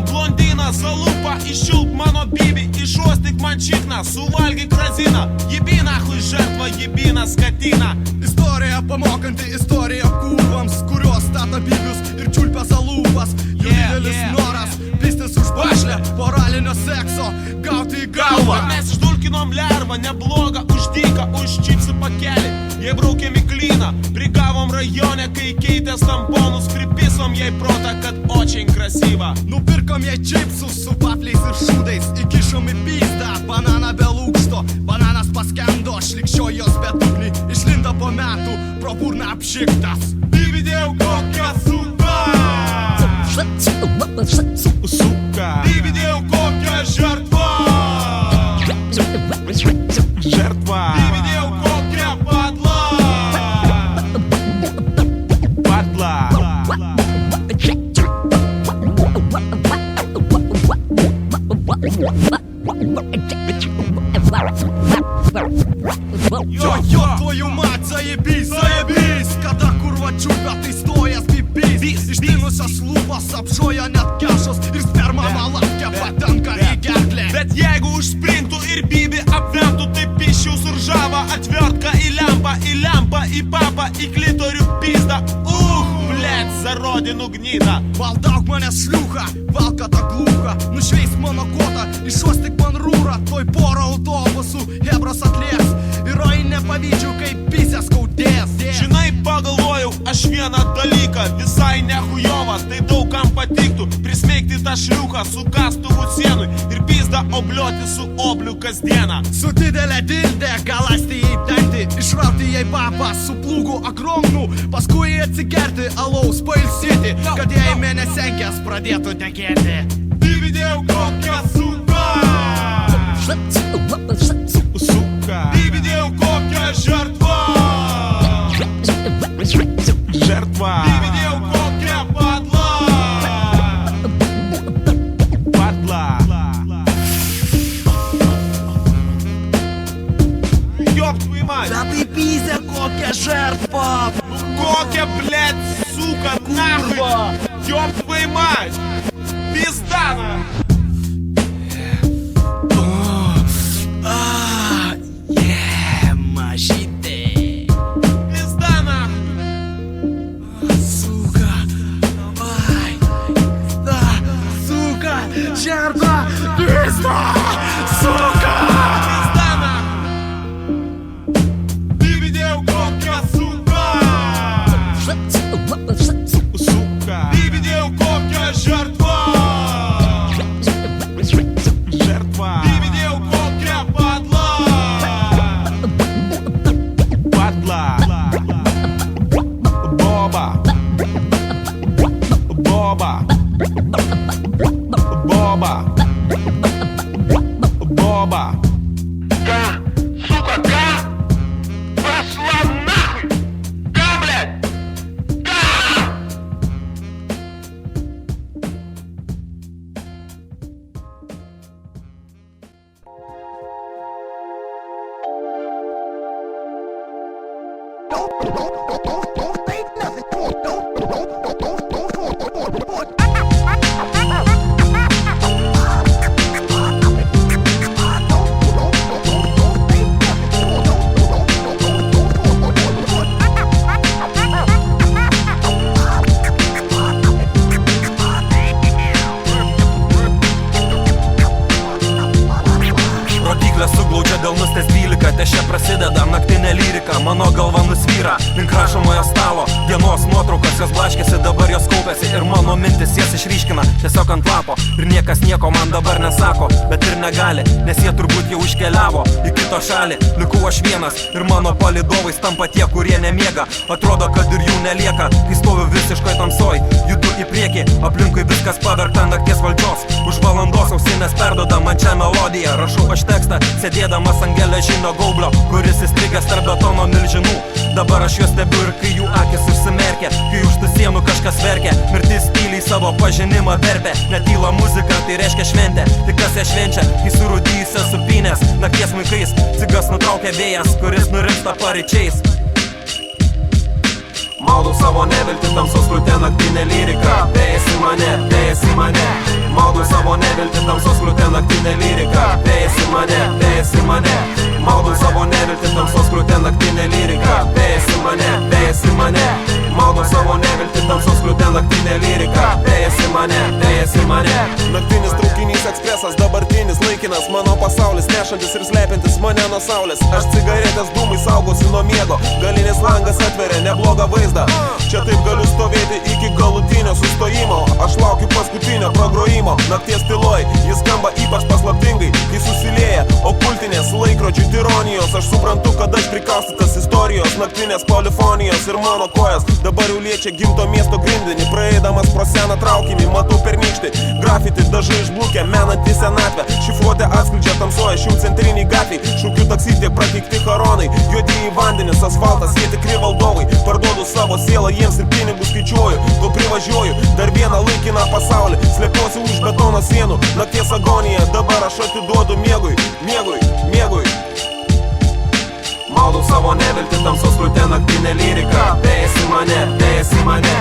Blondina, залупа и щуп, мано биби, и шостик манчикна, сувальги кразина, еби нахуй жертва, еби на скотина. Istorija pamokanti, istorija kūvams, kurios stata bibius ir čiulpia залупas. Jų didelis noras, pistis už bašlę, moralinio sekso, gauti į galvą. Mes išdulkinom lervą, neblogą, už dyką, už čipsų pakelį. Jei braukėm į klyną, prigavom rajone, kai keitės tamponus, pripisom jai protą, kad очень красиво. Nupirkom jai čipsus su vafliais ir šūdais, įkišom į pystą bananą be lūkšto. Bananas paskendo, šlikščio jos bedugnį, išlinda po metų, pro burną apšiktas. Dividėjau kokią suką, suką. Dividėjau kokią žertvą, žertvą. Dividėjau kokią padlą, padlą. Jo, tvojų mat, zajebys, zajebys. Kada kurva čiūpia, tai stojas bibys. Ištinusios lūpas apšoja net kešos ir sperma malapkė patenka į gerklę. Bet jeigu užspringtų ir bibi apvemtų, tai piščiaus uržava, atvertka į lempą, į papą, į klitorių pizdą. Blėt, zarodinų gnydą. Valdauk manęs šliucha, valka tą glūką, nušveis mano kotą, išuostik man rūrą, toj porą autobusų hebros atlės. Ir oi nepavydžiu, kaip pisės skaudės. Žinai, pagalvojau aš vieną dalyką, visai nehujova, tai daugam patiktų prismeigti tą šliuchą su kastuvu sienui ir pizdą obliuoti su obliu kasdieną. Su didelė dildė galasti į dantį, išrauti jai papą su plūgu akromnų, paskui atsigerti alaus pailsėti, kad jai mėnesenkės pradėtų tekėti. Dividėjau kokią suką, suką. Dividėjau kokią žertvą, žertvą. Dividėjau kokią padlą, padlą. Ёб твою мать! Да ты пизя kokią žertvą! Kokią, блядь, сука, нахуй! Ёб твою мать! Пиздана! Мажите! Пизда нахуй! Сука! Давай! Да! Сука! Жертва! Пизда! Сука! Пизда нахуй! Dividėjau kokią suką, suką. Dividėjau kokią žertvą, žertvą. Dividėjau kokią padlą, padlą. Boba, boba, boba, boba. Ка, сука, ка! Пошла нахуй! Ка, блядь! Ка! Don't think nothing. Delnustės 12, tešia prasideda naktinė lyrika. Mano galva nusvyra link rašomojo stalo. Dienos nuotraukas jos blaškėsi, dabar jos kaupėsi. Ir mano mintis jas išryškina tiesiog ant lapo. Ir niekas nieko man dabar nesako, bet ir negali, nes jie turbūt jau iškeliavo į kito šalį. Likau aš vienas ir mano palydovais tampa tie, kurie nemiega. Atrodo, kad ir jų nelieka, kai stoviu visiškoj tamsoj. Judu į priekį, aplinkui viskas pavergta nakties valdžios. Už valandos ausinės perdoda man čia melodiją. Rašau aš tekstą, sėdėdamas ant geležinio gaublio. vėjo, kuris įstrigęs tarp betono milžinų. Dabar aš juos stebiu ir kai jų akis užsimerkia, kai už tų sienų kažkas verkia, mirtis tyliai savo pažinimą verpia. Netyla muzika, tai reiškia šventė, tik kas ją švenčia, kai surūdyjusios supynės, nakties vaikais, cigas nutraukia vėjas, kuris nurimsta paryčiais. Maudau savo neviltį, tamsos kliūtė naktinė lyrika, vėjas į mane, vėjas į mane. Maudau savo neviltį, tamsos kliūtė naktinė lyrika, vėjas į mane, vėjas į mane. Maudau savo neviltį, tamsos kliūtė naktinė lyrika, vėjas į mane, vėjas į mane. Maudau savo neviltį, tamsos kliūtė naktinė lyrika, vėjas į mane, vėjas į mane. Naktinis traukinys ekspresas, dabartinis laikinas mano pasaulis, nešantis ir slepiantis mane nuo saulės. Aš cigaretės dūmai saugosi nuo miego, galinis langas atveria neblogą vaizdą. Čia taip galiu stovėti iki galutinio sustojimo. Aš laukiu paskutinio pragrojimo. Nakties tyloj, jis skamba ypač paslaptingai, kai susilieja okultinės laikrodžių tironijos. Aš suprantu, kad aš prikaustytas istorijos, naktinės polifonijos ir mano kojas dabar jau liečia gimto miesto grindinį. Praeidamas pro seną traukinį, matau pernykštį grafiti, dažai išblūkę, menantį senatvę. Šifruotę atskleidžia tamsoje šių centriniai gatviai. Šūkiu taksi tiek prakeikti charonai, juodieji vandenis, asfaltas, jie tikri valdovai. Parduodu savo sielą jiems ir pinigus skaičiuoju, kol privažiuoju dar vieną laikiną pasaulį. Slepiuosi už betono sienų, nakties agonija, dabar aš atiduodu miegui, miegui, miegui. Maudau savo neviltį, tamsos kliūtė naktinė lyrika, vėjas į mane, vėjas į mane.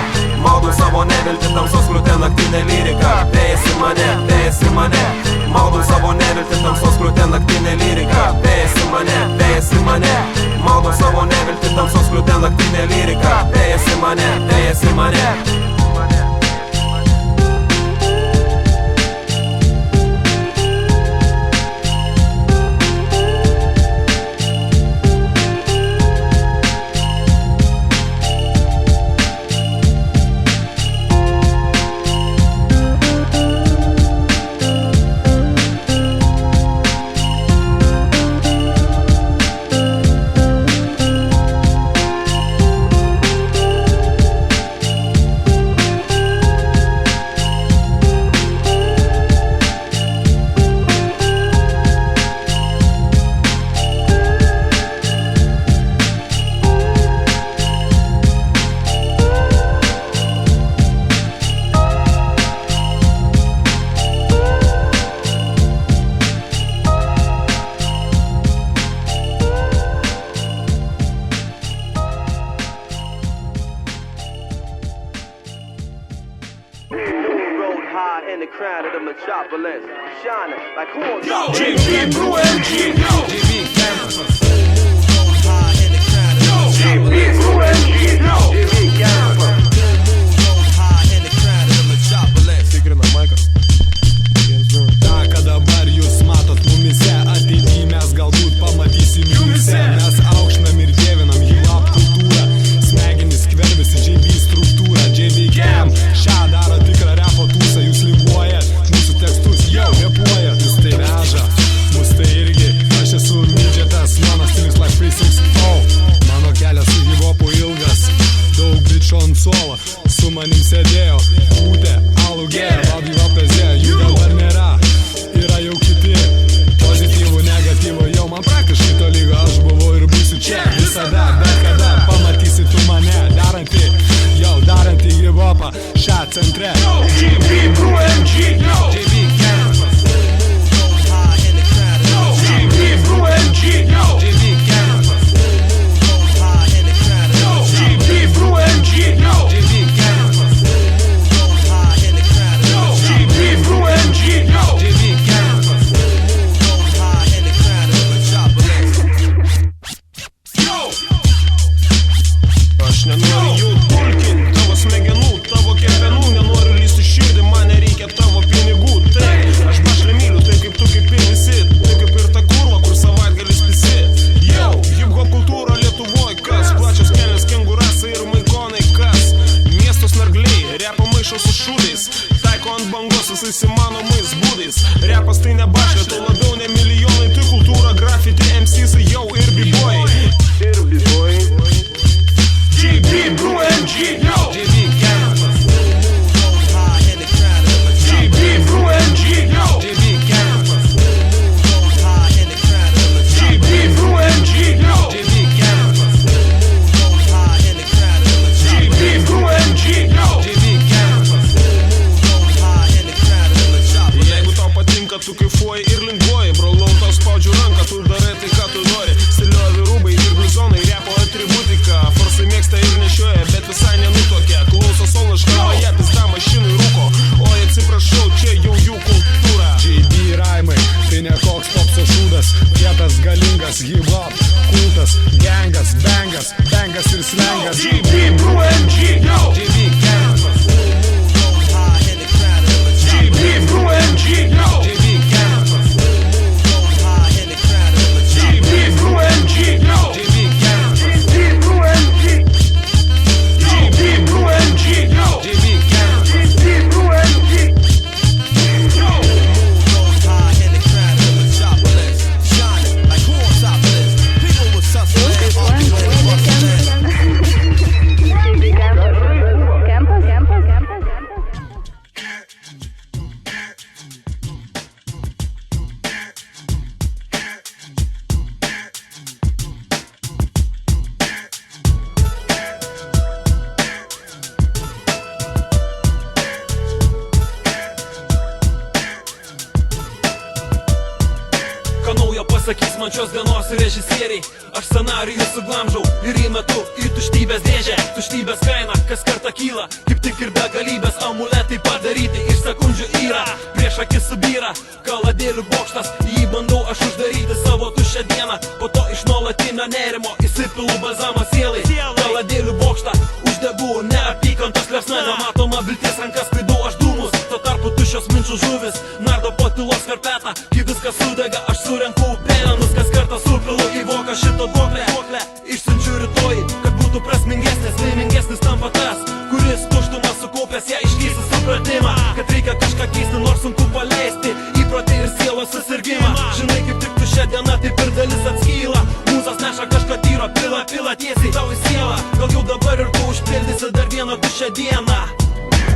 Maudau savo neviltį, tamsos kliūtė naktinė lyrika, vėjas į mane, vėjas į mane. Maudau savo neviltį, tamsos kliūtė naktinė lyrika, vėjas į mane, vėjas į mane. Maudau savo neviltį, tamsos kliūtė naktinė lyrika, vėjas į mane, vėjas į mane. In the crown of the metropolis, shining like who on Yo, JB Brew MG, yo, JB Campus. High in the crown of the JB Brew MG, yo, JB Campus. High in the crown of the metropolis. Tikrina Maikas. Ta, ką dabar jūs matot mumise, ateity mes galbūt pamatysim jumise. Mes aukštinam ir dievinam hip-hop kultūrą, smegenis skverbiasi JB struktūrą. JB Camp, šią daro tikrą repo tūsą, jūs linguojat, mūsų tekstus jau repuojat. Jūs tai veža, mus tai irgi, aš esu midžetas, mano stilius like 360. Mano kelias su hip-hopu ilgas, daug bičio ant suolo, su manim sėdėjo, būtė, alų gėrė, valgyva pezė, jų dabar nėra, yra jau kiti, pozityvų, negatyvų, jau man praktiškai to lygo, aš buvau ir būsiu čia, visada, bet kada, pamatysi tu mane, darantį hip-hopą, šią centre. JB Brew MG, yo, JB Campus. High in the crown of the JB Brew MG, yo, JB Campus. High in the crown of the JB Brew MG, yo, JB Campus. High in the crown of the JB Brew MG, yo, JB Campus. High in the crown of the metropolis. yo. Aš nenoriu jų pulkin, tavo smegenų, tavo kepenų, nenoriu lysti širdį, man nereikia tavo pinigų. Tai aš bašlę myliu, tai kaip tu, kaip ir visi, tai kaip ir ta kurva, kur savaitgalis visi. Jau, hip-hop kultūra Lietuvoj, kas plačios kelnes, kengurasai ir maikonai, kas miestos nargliai, repą maišo su šūdais, taiko ant bangos visais įmanomais būdais. Repas tai ne bašlė, to labiau ne milijonai, tai kultūra, grafiti, MCs, jau ir b-boy. Ir b-boy. JB Brew MG, yo, JB Campus. High in the crown of the JB Brew MG, yo, JB Campus. High in the crown of the JB Brew MG, Gengas, gangas, bangas, bangas ir slengas. GB, Brew MG, yo! GB, Canvas. High in the crowd of a chopper. GB, Brew MG, yo! GB, Canvas. High in the crowd of a chopper. GB, Brew MG, yo! GB, Canvas. GB, Brew MG. GB, Brew MG, yo! GB, Canvas. GB, Brew MG. Yo! High in the crowd of a chopper. Shining like who on top of this? People with substance arguing about the Campus, campus, campus, campus. Ką naujo pasakys man šios dienos režisieriai. Aš scenarijų suglamžau ir įmetu į tuštybės dėžę. Tuštybės kaina kas kartą kyla, kaip tik ir begalybės amuletai padaryti iš sekundžių yra. Prieš akis subyra kaladėlių bokštas, jį bandau aš uždaryti savo tuščią dieną. Po to iš nuolatinio nerimo įsipilu balzamą sielai. Kaladėlių bokštą uždegu neapykantos liepsna, nematoma vilties rankas sklaidau aš dūmus. Tuo tarpu tuščios minčių žuvis nardo po tylos karpetą. Kai viskas sudega aš surenku pelenus, kas kartą supilu į voką šito duoklę. Išsiunčiu rytoj, kad būtų prasmingesnis, laimingesnis tampa tas, kuris tuštumą sukaupęs ją iškeisi supratimą, kad reikia kažką keisti, nors sunku paleisti įprotį ir sielos susirgimą. Žinai, kaip tik tuščia diena, taip ir dalis atskyla. Mūzas neša kažką tyro, pila tiesiai tau į sielą. Gal jau dabar ir tu užpildysi dar vieną tuščią dieną.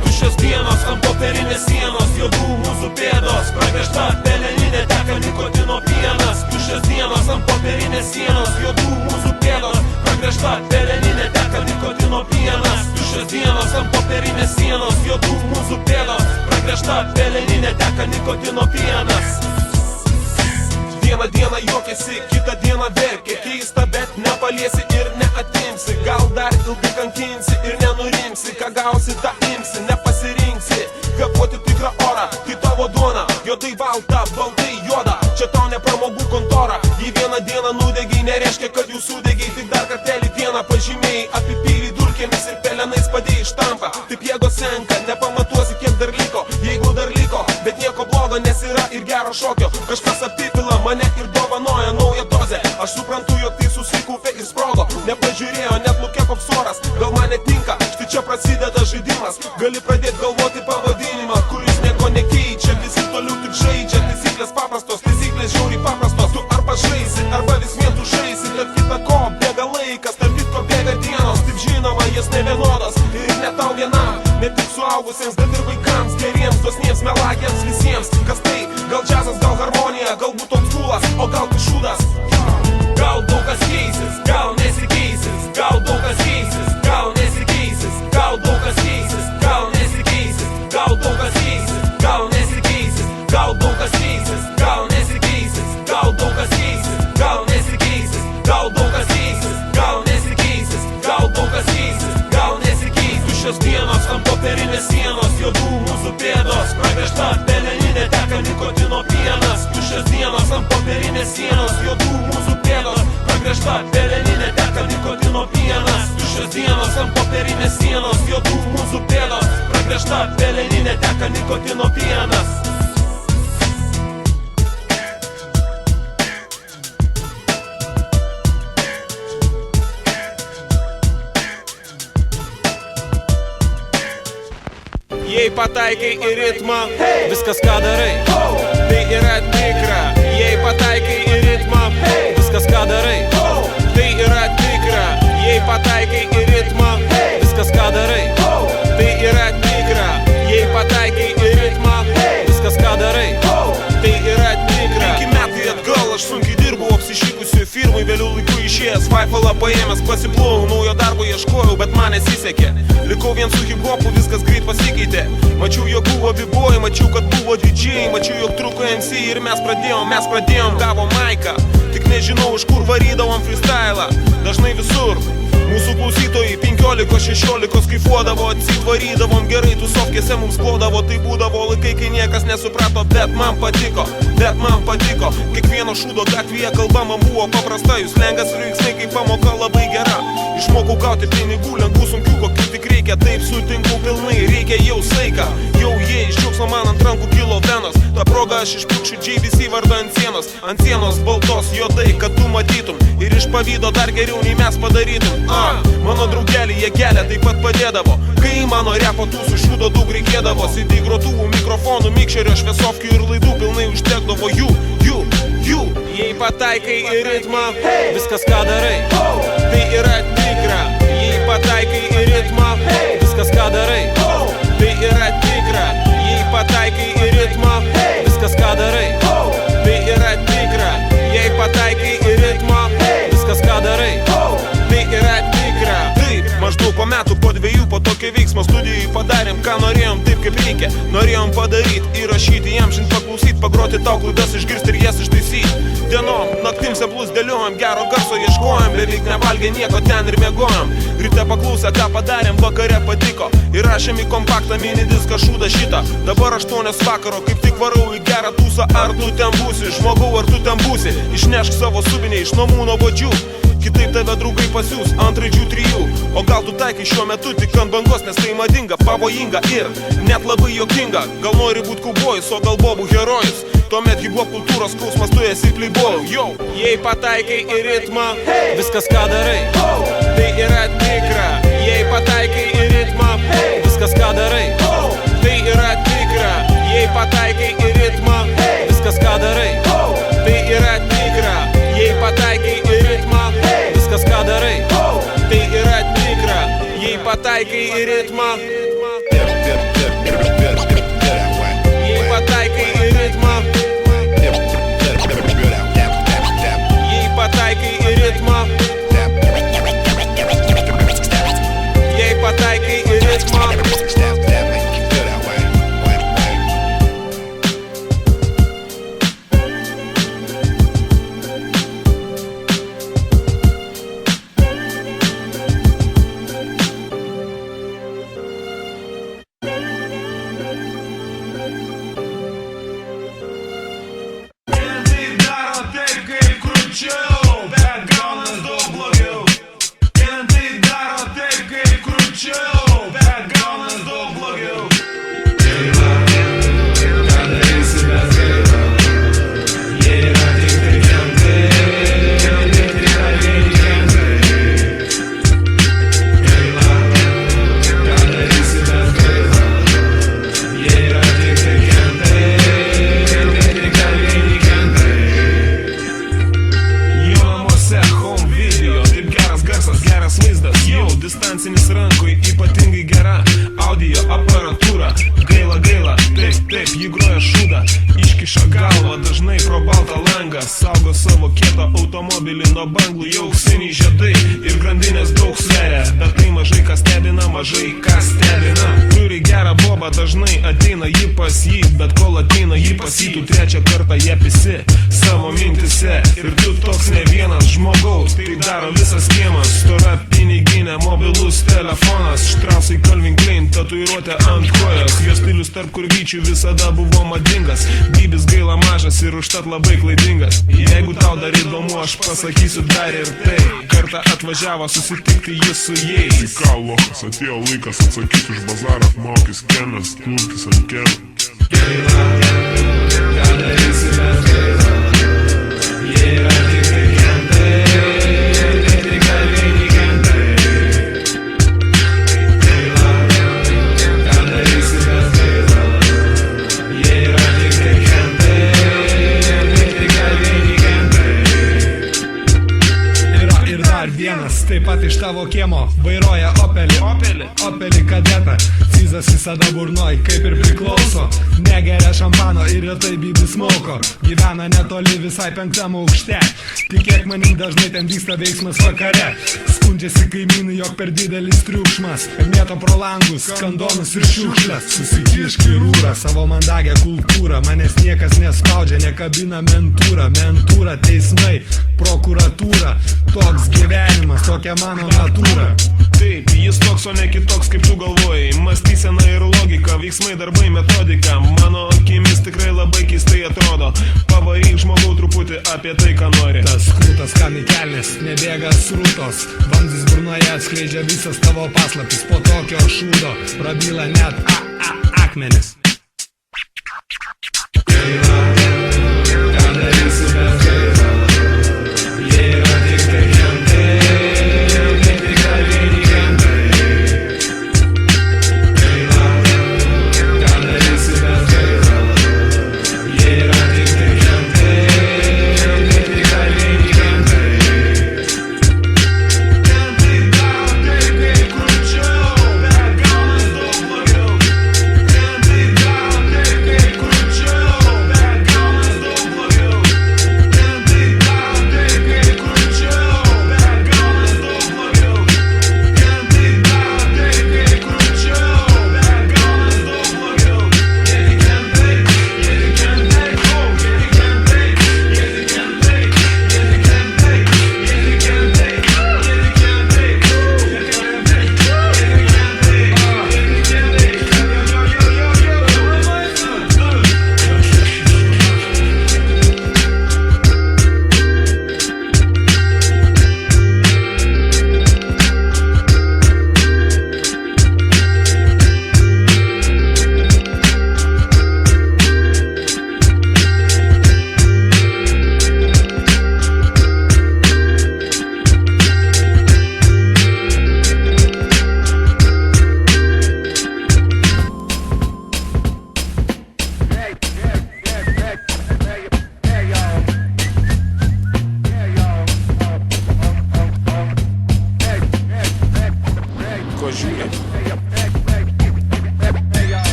Tuščios dienos ant popierinės sienos, juodų mūsų pėdos, pragręžta peleninė teka nikotino pienas. Tuščios dienos ant popierinės sienos, juodų mūsų pėdos, pragręžta peleninė teka nikotino pienas. Tuščios dienos ant popierinės sienos, juodų mūsų pėdos, pragręžta peleninė teka nikotino pienas. Vieną dieną juokiasi, kitą dieną verkia. Keista, bet nepaliesi ir neatimsi. Gal dar ilgai kankinsi ir nenurimsi. Ką gausi, tą imsi, nepasirinksi. Kvėpuoti tikrą orą, tai tavo duona. Juodai balta, baltai juoda. Čia tau ne pramogų kontora. Jei vieną dieną nudegiai, nereiškia, kad jūs sudegiai. Tik dar kartelį dieną pažymėjai, apipylį dulkėmis ir pelenais padėjai štampą. Taip jėgos senka, nepamatuosi, kiek dar liko. Jeigu dar liko, bet nieko blogo, nes yra ir gero šokio. Kažkas apipila mane ir dovanoja naują dozę. Aš suprantu, jog tai susikaupė ir sprogo. Nepažiūrėjo net lūkė koks oras. Gal man netinka, štai čia prasideda žaidimas. Gali pradėti galvoti pavadinimą, kuris nieko nekeičia. Visi toliau tik žaidžia. Taisyklės paprastos, taisyklės žiauriai paprastos. Tu arba žaisi, arba vis vien tu žaisi. Tarp kita ko bėga laikas, tarp kitko bėga dienos. Taip žinoma, jis ne vienodas ir ne tau vienam. Ne tik suaugusiems, bet ir vaikams, geriems, dosniems, melagiams, visiems. Kas tai? Gal džiazas, gal harmonija, galbūt toks kūlas, o gal tai šūdas. Gal daug kas keisis, gal nesikeisis. Gal daug kas keisis, gal nesikeisis. Gal daug kas keisis, gal nesikeisis. Gal daug kas keisis, gal nesikeisis. Gal daug kas keisis, gal nesikeisis. Gal daug kas keisis, gal nesikeisis. Gal daug kas keisis, gal nesikeisis. Gal daug kas keisis, gal nesikeisis. Tuščios dienos ant popierinės sienos, juodų mūsų pėdos, pragręžta peleninė teka nikotino pienas. Tuščios dienos ant popierinės sienos, juodų mūsų pėdos, pragręžta peleninė teka nikotino pienas. Tuščios dienos ant popierinės sienos, juodų mūsų pėdos, pragręžta peleninė teka nikotino pienas. Jei pataikai į ritmą, Viskas ką darai, tai yra tikra. Jei pataikai į ritmą, viskas ką darai, tai yra tikra. Jei pataikai į ritmą, viskas ką darai, tai yra tikra. Jei pataikai į ritmą, viskas ką darai. tai yra tikra. 5 metai atgal aš sunkiai dirbau apsišikusiu firmai, vėliau laiku išėjęs Vaifalą paėmęs pasiplovau, naujo darbo ieškojau, bet man nesisekė. Likau vien su hip-hopu, viskas greit pasikeitė. Mačiau, jog buvo biboj, mačiau, kad buvo DJ, mačiau, jog truko MC ir mes pradėjom, gavo maiką. Tik nežinau, iš kur varydavom freestylą. Dažnai visur Mūsų klausytojai 15-16 skaifuodavo, atsitvarydavom gerai, tusovkėse mums klodavo. Tai būdavo laikai, kai niekas nesuprato, bet man patiko. Kiekvieno šūdo gatvėje kalba man buvo paprasta, jūs lengas ir veiksmai kaip pamoka labai gera. Išmokau gauti pinigų, lengvų sunkių, kokių tik reikia, taip sutinku pilnai, reikia jau saiką. Jau jie iš džiaugsmo man ant rankų kilo venos, ta proga aš išpūkšiu JVC vardą ant sienos baltos juodai, kad tu matytum ir iš pavydo dar geriau nei mes padarytum. Mano draugelį jie kelia taip pat padėdavo, kai mano repo tūsų šūdo daug reikėdavo. CD grotuvų, mikrofonų, mikšerio, šviesovkių ir laidų pilnai užtekdavo jų. Jei pataikai į ritmą, Viskas ką darai, tai yra tikra. Jei pataikai į ritmą, viskas ką darai, tai yra tikra. Jei pataikai į ritmą, viskas ką darai, tai yra tikra. Jei pataikai į ritmą, viskas ką darai. tai yra tikra. Taip, maždaug po metų, po 2, po tokio veiksmo studijai padarėm, ką norėjom, taip kaip reikia. Norėjom padaryti, įrašyti, įamžint, paklausyti, pagroti tau klaidas, išgirsti ir jas ištaisyti. Dienom, naktim seblus dėliojom, gero garso ieškojom, beveik nevalgė nieko ten ir mėgojom. Ryte paklausę, ką padarėm, vakare patiko. Įrašėm į kompaktą mini diską šūdą šitą. Dabar 8 vakaro, kaip tik varau į gerą tūsą. Ar tu ten būsi, žmogau, ar tu ten būsi? Išnešk savo subinį iš namų nuobodžių, kitaip tave draugai pasiūs ant raidžių 3. O gal tu taikai šiuo metu tik ant bangos, nes tai madinga, pavojinga ir net labai juokinga. Gal nori būt kaubojus, o gal bobų herojus. Tuomet hip-hop kultūros skausmas, tu esi playboy. Jei pataikai į ritmą, Viskas ką darai, tai yra tikra. Jei pataikai į ritmą, viskas ką darai, tai yra tikra. Jei pataikai į ritmą, viskas ką darai, tai yra tikra. Jei pataikai į ritmą, viskas ką darai, tai yra tikra. Jei pataikai į ritmą, jei pataikai į ritmą, jei pataikai į ritmą, jei pataikai į ritmą. Distancinis rankui ypatingai gera audio aparatūra. Gaila, taip, jį groja šūdą. Iškiša galvą dažnai pro baltą langą. Saugo savo kietą automobilį nuo banglų. Jau auksiniai žiedai ir grandinės daug sveria. Bet tai mažai kas stebina. Turi gerą bobą, dažnai ateina jį pas jį. Bet kol ateina jį pas jį, tu trečią kartą jie pisi savo mintise. Ir tu toks ne vienas žmogaus, tai daro visas kiemas. Stora piniginė, mobilus telefonas, Štrausai Calvin Klein, tatuiruotė ant kojos. Jo stilius tarp kurvyčių visada buvo madingas. Bybis gaila mažas ir užtat labai klaidingas. Jeigu tau dar įdomu, aš pasakysiu dar ir tai. Kartą atvažiavo susitikti jis su jais. Tai ką, lokas, atėjo laikas atsakyti už bazarą, maukis kenas, klūptis ant kelio. Gaila, ką darysi mes gaila. Jie yra tik tai kentai, tik galviniai kentai. Gaila, ką darysi mes gaila. Jie yra tik tai kentai, tik galviniai kentai. Yra ir dar vienas, taip pat iš tavo kiemo, vairuoja Opelį kadetą. Cizas visada burnoj, kaip ir priklauso. Negeria šampano ir retai bybis smauko. Gyvena netoli visai 5 aukšte. Tikėk manim, dažnai ten vyksta veiksmas vakare. Skundžiasi kaimynai, jog per didelis triukšmas, kad mėto pro langus skandonus ir šiukšlės. Susikišk į rūrą savo mandagę kultūrą, manęs niekas nespaudžia, nekabina mentūra. Mentūra, teismai, prokuratūra, toks gyvenimas, tokia mano natūra. Taip, jis toks, o ne kitoks, kaip tu galvojai. Mąstysena ir logika, veiksmai, darbai, metodika. Mano akimis tikrai labai keistai atrodo. Pavaryk žmogau truputį apie tai, ką nori. Tas krūtas kamikelnis, nebėga srūtos, vamzdis burnoje atskleidžia visas tavo paslaptis. Po tokio šūdo prabyla net akmenis. Gaila, ką darysi be gaila, jie yra tik tai gentai, tik galiniai gentai. Gaila, ką darysi be gaila, jie yra tik tai gentai, tik galiniai gentai. Gentai daro tai, kaip krūčiau, bet gaunas daug blogiau. Gentai daro tai, kaip krūčiau, bet gaunas daug blogiau. Gentai daro tai, kaip krūčiau, bet gaunas daug blogiau. Gentai daro tai, kaip krūčiau, bet gaunas daug blogiau. Jie tik gentai, oh, jie tik gentai, jie tik gentai, jie tik gentai, jie tik gentai, jie tik gentai, jie tik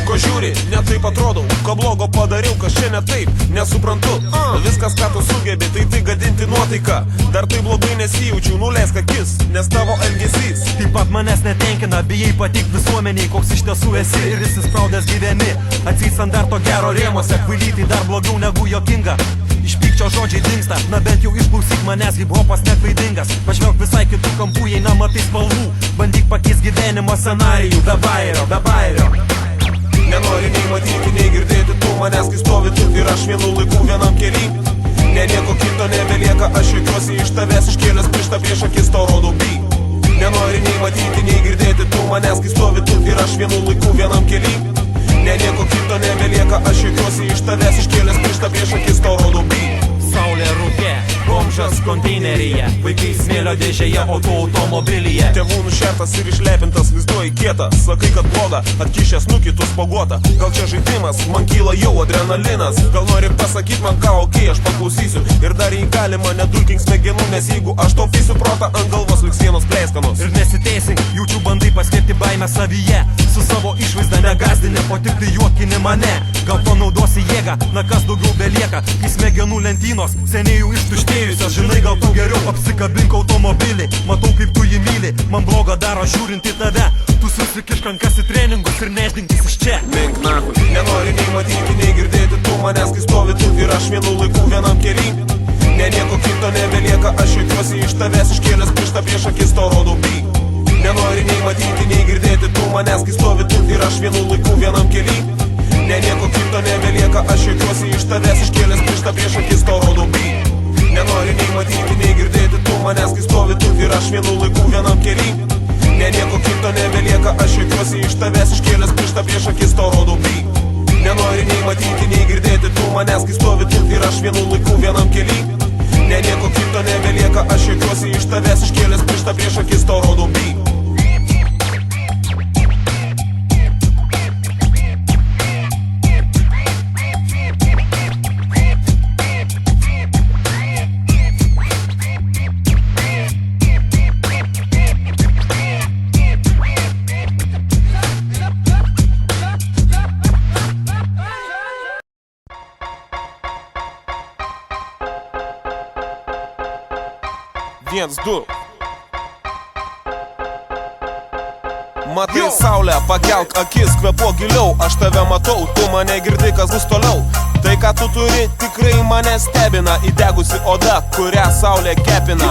Ko žiūri, ne taip atrodau, ko blogo padariau, kas čia ne taip, nesuprantu. Viskas, ką tu sugebi, tai gadinti nuotaiką. Dar tai blogai nesijaučiau, nuleisk akis, nes tavo elgesys Taip pat manęs netenkina, bijai patik visuomeniai, koks iš tiesų esi ir įsispraudęs gyveni. Atseit standarto gero rėmose, kvailyti dar blogiau negu jokinga. Iš pykčio žodžiai dingsta, na bent jau išklausyk manęs, hip-hopas neklaidingas. Pažvelk visai kitų kampų, jei nematai spalvų. Bandyk pakeis gyvenimo scenarijų, be bairio. Nenori nei matyti, nei girdėti tu manęs, kai stovi tu ir aš vienu laiku vienam kely. Ne nieko kito nebelieka, aš juokiuosi iš tavęs, iškėlęs pirštą prieš akis tau rodau by. Nenori nei matyti, nei girdėti tu manęs, kai stovi tu ir aš vienu laiku vienam kely. Ne nieko kito nebelieka, aš juokiuosi iš tavęs, iškėlęs pirštą prieš akis tau rodau by. Saulė rūke, bomžas konteineryje, vaikai smėlio dėžėje, o tu automobilyje. Tėvų nušertas ir išlepintas, vaizduoji kietą. Sakai, kad bloga, atkišęs nukitus paguotą. Gal čia žaidimas, man kyla jau adrenalinas. Gal nori pasakyt man ką, okei, aš paklausysiu. Ir dar jį galima, nedulkink smegenų, nes jeigu aš taupysiu protą, ant galvos liks vienos pleiskanos. Ir nesiteisink, jaučiu bandai paslėpti baimę savyje. Su savo išvaizda negazdini, o tik tai juokini mane. Gal panaudosi jėgą, na kas daugiau belieka. Kai smegenų lentynos seniai jau ištuštėjusios. Žinai, gal tu geriau apsikabink automobilį. Matau, kaip tu jį myli, man bloga daro žiūrint į tave. Tu susikišk rankas į treningus ir neždinkis iš čia. Mink nahui, nenori nei matyti, nei girdėti tu manęs, kai stovi tu ir aš vienu laiku vienam kely. Ne nieko kito nebelieka, aš juokiuosi iš tavęs, iškėlęs pirštą prieš akis tau rodau by. Nenori nei matyti, nei girdėti tu manęs, kai stovi tu ir aš vienu laiku vienam kely. Ne nieko kito nebelieka, aš juokiuosi iš tavęs, iškėlęs pirštą prieš akis tau rodau by. Nenori nei matyti, nei girdėti tu manęs, kai stovi tu ir aš vienu laiku vienam kely. Ne nieko kito nebelieka, aš juokiuosi iš tavęs, iškėlęs pirštą prieš akis tau rodau by. Nenori nei matyti, nei girdėti tu manęs, kai stovi tu ir aš vienu laiku vienam kely. Ne nieko kito nebelieka, aš juokiuosi iš tavęs, iškėlęs pirštą prieš akis tau rodau by. Viens, du. matai saulę, pakelk akis, kvepo giliau. Aš tave matau, tu mane girdi, kas bus toliau. Tai ką tu turi, tikrai mane stebina. Įdegusi oda, kurią saulė kepina.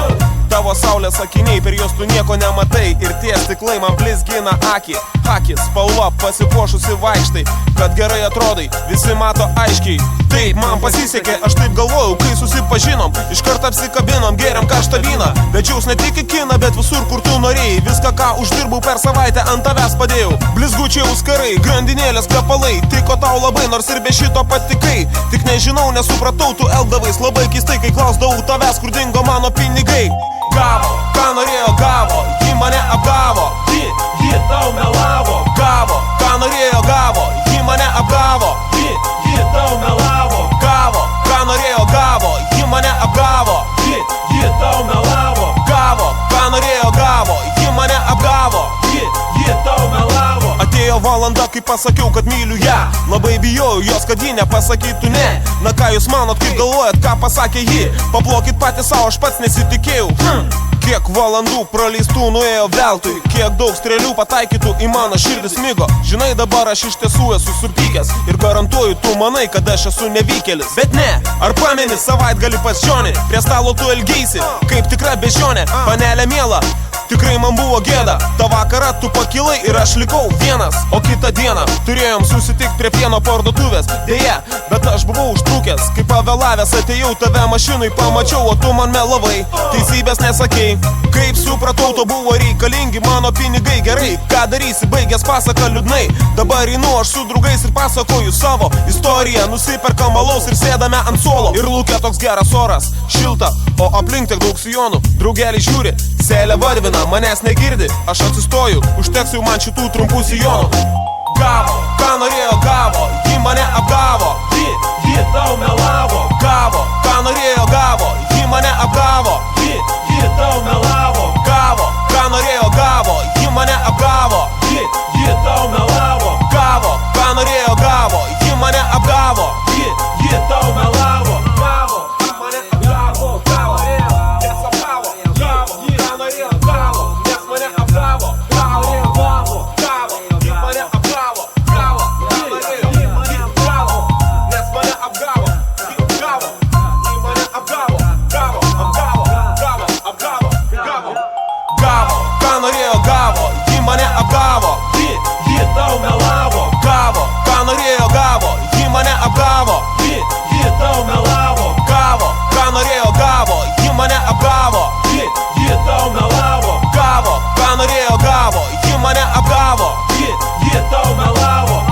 Tavo saulės akiniai, per juos tu nieko nematai. Ir tie stiklai man blizgina akį. Akis, spalva, pasipuošusi vaikštai. Kad gerai atrodai, visi mato aiškiai. Taip, man pasisekė, aš taip galvojau, kai susipažinom. Iškart apsikabinom, geriam karštą vyną. Vedžiaus ne tik į kiną, bet visur, kur tu norėjai. Viską, ką uždirbau per savaitę, ant tavęs padėjau. Blizgučiai auskarai, grandinėlės kvepalai. Tiko tau labai, nors ir be šito patikai. Tik nežinau, nesupratau, tu elgdavais labai keistai, kai klausdavau tavęs, kur dingo mano pinigai. Gavo, ką norėjo gavo, ji mane apgavo. Ji tau melavo. Gavo, ką norėjo gavo, ji mane apgavo. Ji tau melavo. Gavo, ką norėjo gavo, ji mane apgavo. Ji tau melavo. Gavo, ką norėjo gavo, ji mane apgavo. Ji tau melavo. Atėjo valanda, kai pasakiau, kad myliu ją. Labai bijojau jos, kad ji nepasakytų ne. Na ką jūs manot, kaip galvojat, ką pasakė ji? Paplokit patys savo, aš pats nesitikėjau. Kiek valandų praleistų nuėjo veltui. Kiek daug strėlių pataikytų į mano širdį smigo. Žinai, dabar aš iš tiesų esu supykęs. Ir garantuoju, tu manai, kad aš esu nevykėlis. Bet ne, ar pameni savaitgalį pas Džionį? Prie stalo tu elgeisi, kaip tikra bežionė. Panelė miela, tikrai man buvo gėda. Ta vakarą tu pakilai ir aš likau vienas. O kitą dieną turėjom susitikti prie pieno parduotuvės. Deja, bet aš buvau užtrukęs. Kai pavėlavęs atėjau, tave mašinui pamačiau, o tu man melavai. Teisybės nesakei. Kaip supratau, to buvo reikalingi mano pinigai. Gerai, ką darysi, baigęs pasaką liūdnai. Dabar einu aš su draugais ir pasakoju savo istoriją. Nusiperkam alaus ir sėdame ant suolo. Ir lūkė toks geras oras, šilta, o aplink tiek daug sijonų. Draugeliai žiūri, seilė varvina, manęs negirdi. Aš atsistoju, užteks jau man šitų trumpų sijonų. Gavo, ką norėjo gavo, ji mane apgavo. Ji tau melavo. Gavo, ką norėjo gavo, ji mane apgavo. Ji tau melavo. Gavo, ką norėjo gavo, ji mane apgavo. Ji tau melavo. Gavo, ką norėjo gavo, ji mane apgavo. Ji tau melavo. Gavo, mane apgavo. Gavo, nes apgavo. Gavo, ką norėjo gavo, nes mane apgavo. Gavo, gavo, ji mane apgavo. Gavo, ką norėjo, ji mane apgavo, nes mane apgavo. Gavo, ji mane apgavo. Gavo, apgavo. Gavo, apgavo. Gavo, gavo, ką norėjo gavo, ji mane apgavo. Ji tau melavo. Gavo, ką norėjo gavo, ji mane apgavo. Ji tau melavo. Gavo, ką norėjo gavo, ji mane apgavo. Ji tau melavo. Gavo, ką norėjo gavo, ji mane apgavo. Ji tau melavo.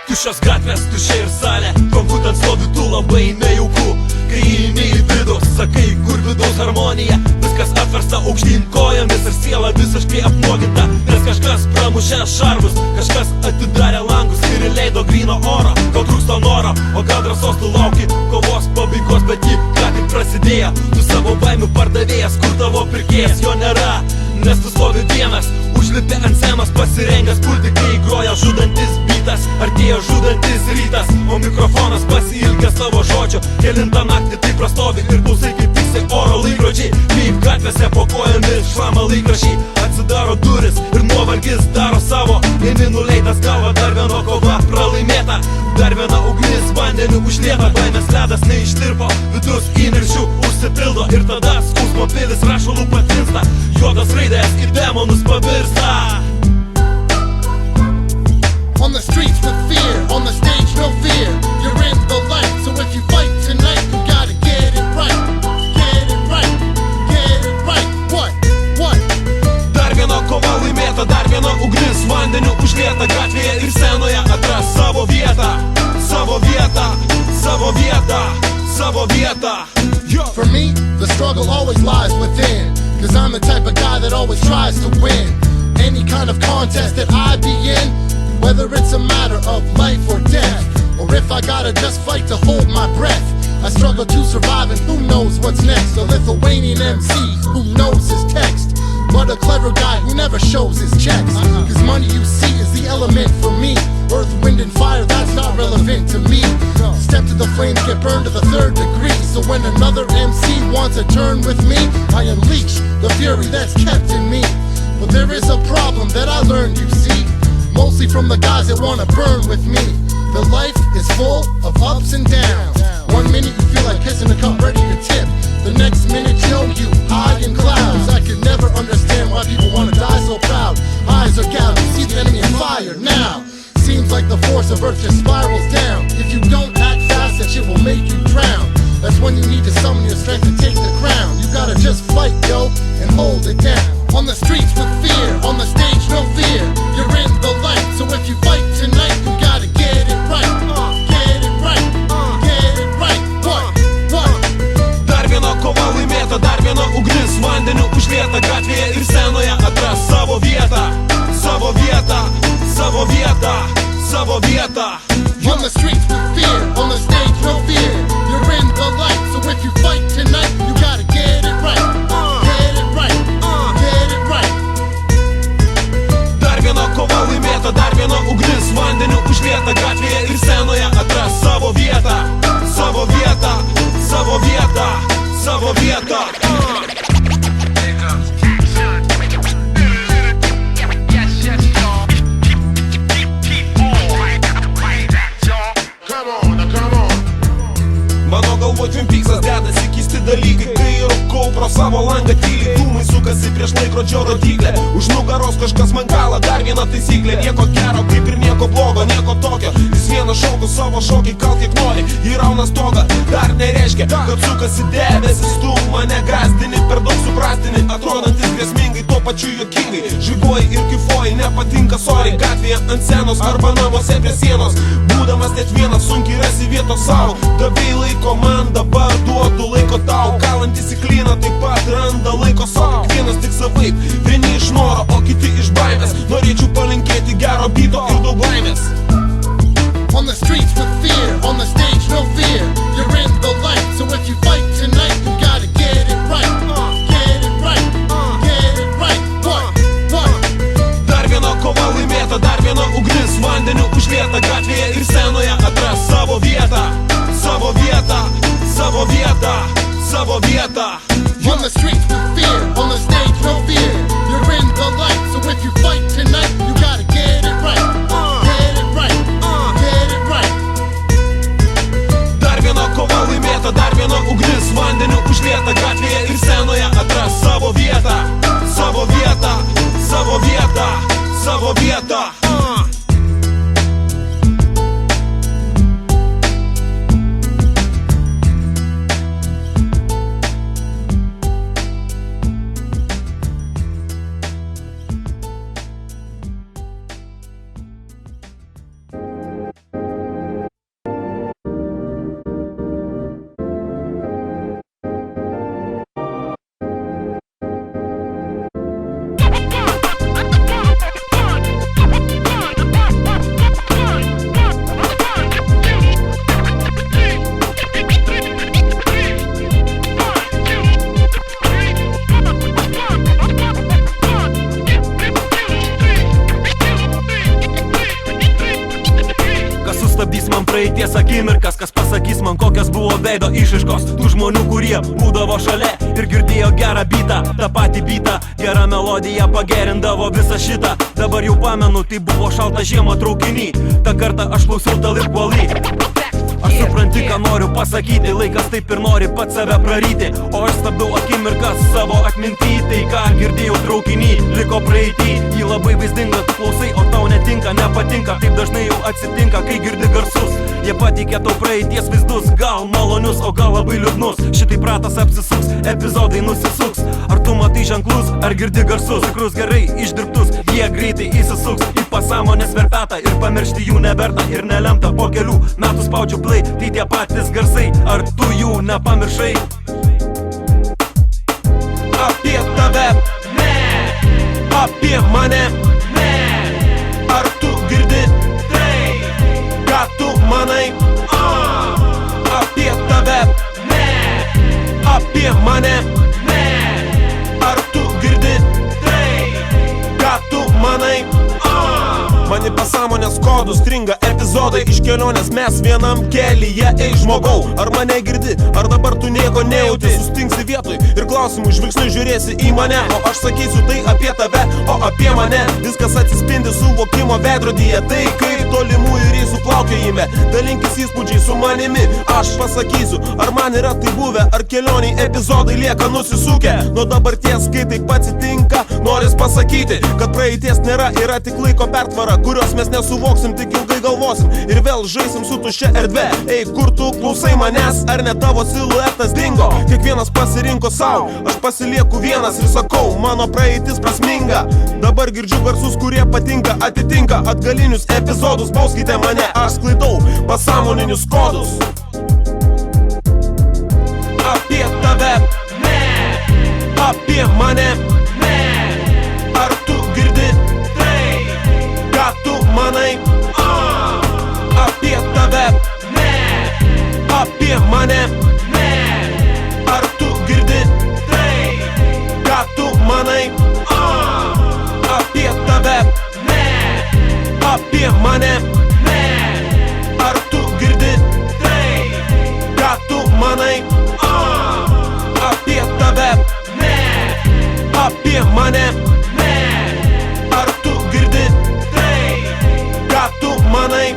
Tuščios gatvės, tuščia ir salė. Konfut ant stovi tu labai nejauku. Kai įeini į vidų, sakai, kur vidaus harmonija. Viskas atversta aukštyn kojomis ir siela visiškai apnuoginta. Nes kažkas pramušė šarvus, kažkas atidarė langus ir įleido gryno oro. Gal trūksta noro, o gal drąsos tu lauki kovos pabaigos, bet ji ką tik prasidėjo. Tu savo baimių pardavėjas, kur tavo pirkėjas, jo nėra. Nes tu stovi vienas, užlipė ant scenos pasirengęs pulti, kai groja žudantis bitas. Artėja žudantis rytas, o mikrofonas pasiilgęs savo žodžio. Kelintą naktį taip prastovi ir klausai, kaip tiksi oro laikrodžiai. Kaip gatvėse po kojomis šlama laikrašiai. Atsidaro duris ir nuovargis daro savo. Eini nuleitas galva, dar viena kova pralaimėta. Dar viena ugnis vandeniu užlieta. Baimės ledas neištirpo, vidus įniršių užsipildo. Ir tada skausmo pilis rašalų patvinsta. Juodas raidės į demonus pavirsta. On the streets with fear, on the stage no fear. You're in the light, so if you fight tonight, you gotta get it right. Get it right, get it right. What? Dar viena kova laimėta, dar viena ugnis vandeniu užlieta. Gatvėje ir scenoje atras savo vietą. Savo vietą, savo vietą, savo vietą. For me, the struggle always lies within. Cause I'm the type of guy that always tries to win. any kind of contest that I be in, whether it's a matter of life or death, or if I gotta just fight to hold my breath. I struggle to survive and who knows what's next. A Lithuanian MC who knows his text, but a clever guy who never shows his checks. Cause money you see is the element for me. Earth, wind and fire, that's not relevant to me. Step to the flames, get burned to the 3rd degree. So when another MC wants a turn with me, I unleash the fury that's kept in me. But there is a problem that I learned, you see, mostly from the guys that wanna burn with me. The life is full of ups and downs. 1 minute you feel like kissing a cup ready to tip, the next minute you high in clouds. I can never understand why people wanna die so proud. Eyes are gouged, you see the enemy in fire now. Seems like the force of earth just spirals down. If you don't act fast, that shit will make you drown. That's when you need to summon your strength to take the crown. You gotta just fight, yo, and hold it down. On the streets with fear, on the stage no fear. You're in the light, so if you fight tonight, you gotta get it right. Get it right, get it right. What? Dar viena kova laimėta, dar viena ugnis vandeniu užlieta. Gatvėje ir scenoje atras savo vietą, savo vietą, savo vietą, savo vietą. On the streets with fear, on the stage no fear. You're in the light, so if you fight tonight, you gotta get it right. Get it right, get it right. Dar viena kova laimėta, dar viena ugnis vandeniu užlieta. Gatvėje ir scenoje atras savo vietą, savo vietą, savo vietą, savo vietą. Mano galvo Twin Peaksas dedasi keisti dalykai, kai rūkau pro savo langą tyliai. Dūmai sukasi prieš laikrodžio rodyklę, už nugaros kažkas man kala, dar viena taisyklė. Nieko gero, kaip ir nieko blogo, nieko tokio. Jis vienas šauko savo šokį, kal kiek nori, įrauna stogą. Dar nereiškia, kad sukasi debesis, tu mane gazdini, per daug suprastini, atrodantis grėsmingai, tuo pačiu juokingai. Žygoji ir kifoji, nepatinka sorry, gatvėje ant scenos arba namuose prie sienos. Būdamas net vienas, sunkiai rasi vietos savo. Gabiai laiko man, dabar duodu laiko tau. Kalantis į klyną taip pat randa laiko savo. Kiekvienas tik savaip, vieni iš noro, o kiti iš baimės. Norėčiau palinkėti gero beato ir daug laimės. On the streets with fear, on the stage no fear. You're in the light, so if you fight tonight, you gotta get it right. Get it right, get it right. What? Dar viena kova laimėta, dar viena ugnis vandeniu užlieta. Gatvėje ir scenoje atras savo vietą, savo vietą, savo vietą, savo vietą. On the streets with fear, on the stage no fear. You're in the light, so if you fight tonight, you gotta get it right. Get it right, get it right. Dar viena kova laimėta, dar viena ugnis vandeniu užlieta. Gatvėje ir scenoje atras savo vietą, savo vietą, savo vietą, savo vietą. Praeities akimirkas, kas pasakys man, kokios buvo veido išraiškos tų žmonių, kurie būdavo šalia ir girdėjo gerą bitą, tą patį bitą, gerą melodiją pagerindavo visą šitą. Dabar jau pamenu, tai buvo šalta žiema traukiny, tą kartą aš klausiau Talib Kweli. Aš supranti, ką noriu pasakyti, laikas taip ir nori pats save praryti, o aš stabdau akimirkas savo atminty. Tai ką girdėjau traukiny, liko praeity, jį labai vaizdinga, tu klausai, o tau netinka, nepatinka. Taip dažnai jau atsitinka, kai girdi garsus, jie pateikia tau praeities vaizdus, gal malonius, o gal labai liūdnus. Šitai pratas apsisuks, epizodai nusisuks. Ar tu matai ženklus, ar girdi garsus, tikrus gerai išdirbtus, jie greitai įsisuks į pasąmonės verpetą ir pamiršti jų neverta ir nelemta. Po kelių metų spaudžiu play, tai tie patys garsai, ar tu jų nepamiršai? Apie tave, ne, apie mane. epizodus, stringa epizodai iš kelionės, mes vienam kelyje, ei žmogau, ar mane girdi, ar dabar tu nieko nejauti, sustingsi vietoj ir klausimų žvilgsniu žiūrėsi į mane, o aš sakysiu tai apie tave, o apie mane, viskas atsispindi suvokimo veidrodyje, tai kaip tolimųjų reisų plaukiojime, dalinkis įspūdžiai su manimi, aš pasakysiu, ar man yra tai buvę, ar kelioniai epizodai lieka nusisukę, nuo dabarties, kai taip atsitinka, noris pasakyti, kad praeities nėra, yra tik laiko pertvara, kurios mes nesuvoksim, tik ilgai galvosim ir vėl žaisim su tuščia erdve. Ei, kur tu klausai manęs, ar ne tavo siluetas dingo? Kiekvienas pasirinko savo, aš pasilieku vienas ir sakau, mano praeitis prasminga. Dabar girdžiu garsus, kurie patinka, atitinka atgalinius epizodus, bauskite mane, aš sklaidau pasąmoninius kodus. Apie tave, ne, apie mane, ne, ar tu girdi tai, ką tu manai, apie tave, ne, apie mane, ne, ar tu girdi tai, ką tu manai, apie tave, ne, apie mane, ne, ar tu girdi tai, ką tu manai, apie tave, ne, apie mane, ne, ar tu girdi tai, ką tu manai,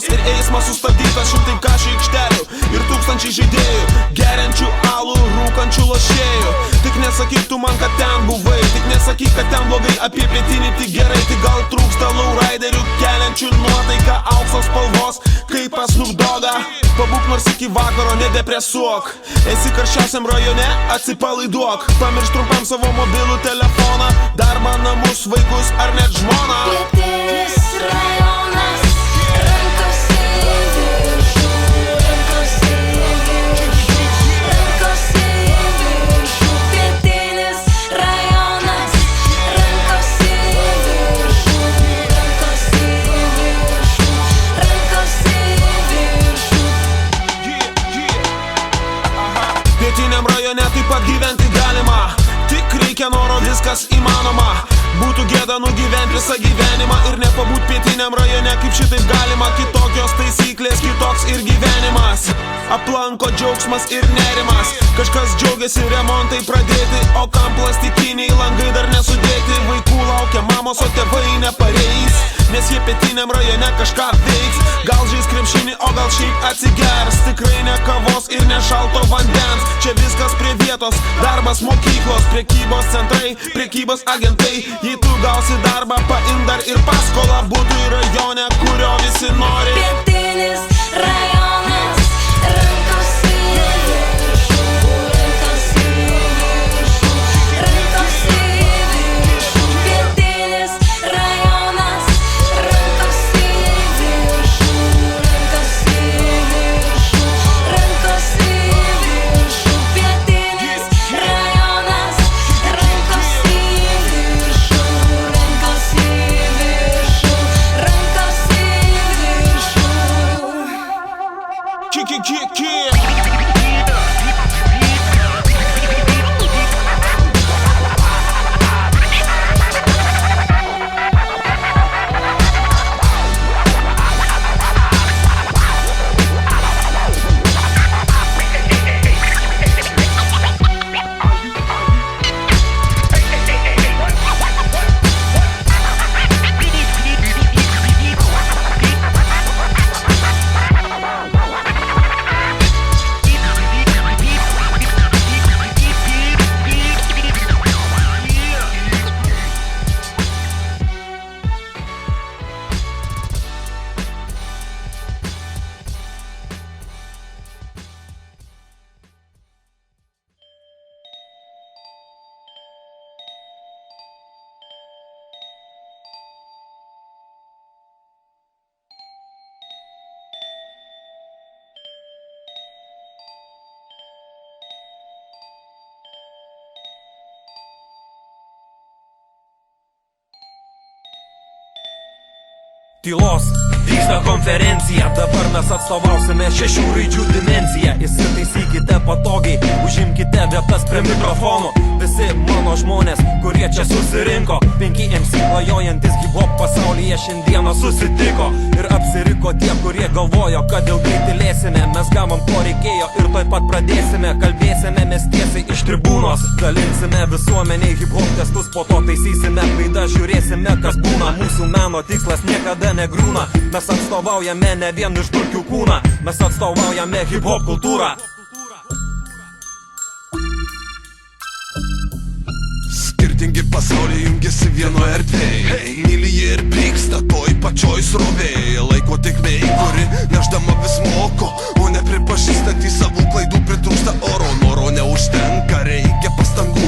ir eismas sustabdytas, šimtai kašį aikštelių ir tūkstančiai žaidėjų, geriančių alų, rūkančių lošėjų. Tik nesakyk tu man, kad ten buvai, tik nesakyk, kad ten blogai, apie pietinį tik gerai, tik gal trūksta lowriderių, keliančių nuotaiką auksos spalvos, kaip pas Snoop Doggą. Pabūk nors iki vakaro, nedepresuok, esi karščiausiam rajone, atsipalaiduok, pamiršk trumpam savo mobilų telefoną, darbą, namus, vaikus ar net žmoną. Pietinis rajonas, rankos į viršų, rankos į viršų, rankos į viršų. Pietinis rajonas, rankos į viršų, rankos į viršų, rankos į viršų. Pietiniam rajone taip pat gyventi galima, tik reikia noro, viskas įmanoma. Būtų gėda nugyventi visą gyvenimą ir nepabūt pietiniam rajone, kaip šitaip galima. Kitokios taisyklės, kitoks ir gyvenimas, aplanko džiaugsmas ir nerimas. Kažkas džiaugiasi remontai pradėti, o kam plastikiniai langai dar nesudėti. Vaikų laukia mamos, o tėvai nepareis, nes jie pietiniam rajone kažką veiks. Gal žais krepšinį, o gal šiaip atsigers, tikrai ne kavos ir ne šalto vandens. Čia viskas prie vietos, darbas, mokyklos, prekybos centrai, prekybos agentai. Jei tu gausi darbą, paim dar ir paskolą butui rajone, kurio visi nori. Pietinis rajonas, rankos į viršų, rankos į viršų, rankos į viršų. Pietinis rajonas, rankos į viršų, rankos į viršų, rankos į viršų. Pietinis rajonas, rankos į viršų, rankos į viršų, rankos į viršų. Tylos, vyksta konferencija, dabar mes atstovausime 6 raidžių dimensiją. Įsitaisykite patogiai, užimkite vietas prie mikrofonų. Visi mano žmonės, kurie čia susirinko, 5 MC klajojantis hip-hop pasaulyje šiandieną susitiko. Ir apsiriko tie, kurie galvojo, kad ilgai tylėsime. Mes gavom ko reikėjo ir tuoj pat pradėsime. Kalbėsime mes tiesiai iš tribūnos, dalinsime visuomeniai hip-hop testus, po to taisysime klaidą, žiūrėsime kas būna. Mūsų meno tikslas niekada negriūna. Mes atstovaujame ne vien iš dulkių kūną, mes atstovaujame hip-hop kultūrą. Skirtingi pasauliai jungiasi vienoje erdvėje, mylyje ir pyksta toj pačioj srovėje. Laiko tėkmė, kuri nešdama vis moko, o nepripažįstantį savų klaidų pritrūksta oro. Noro neužtenka, reikia pastangų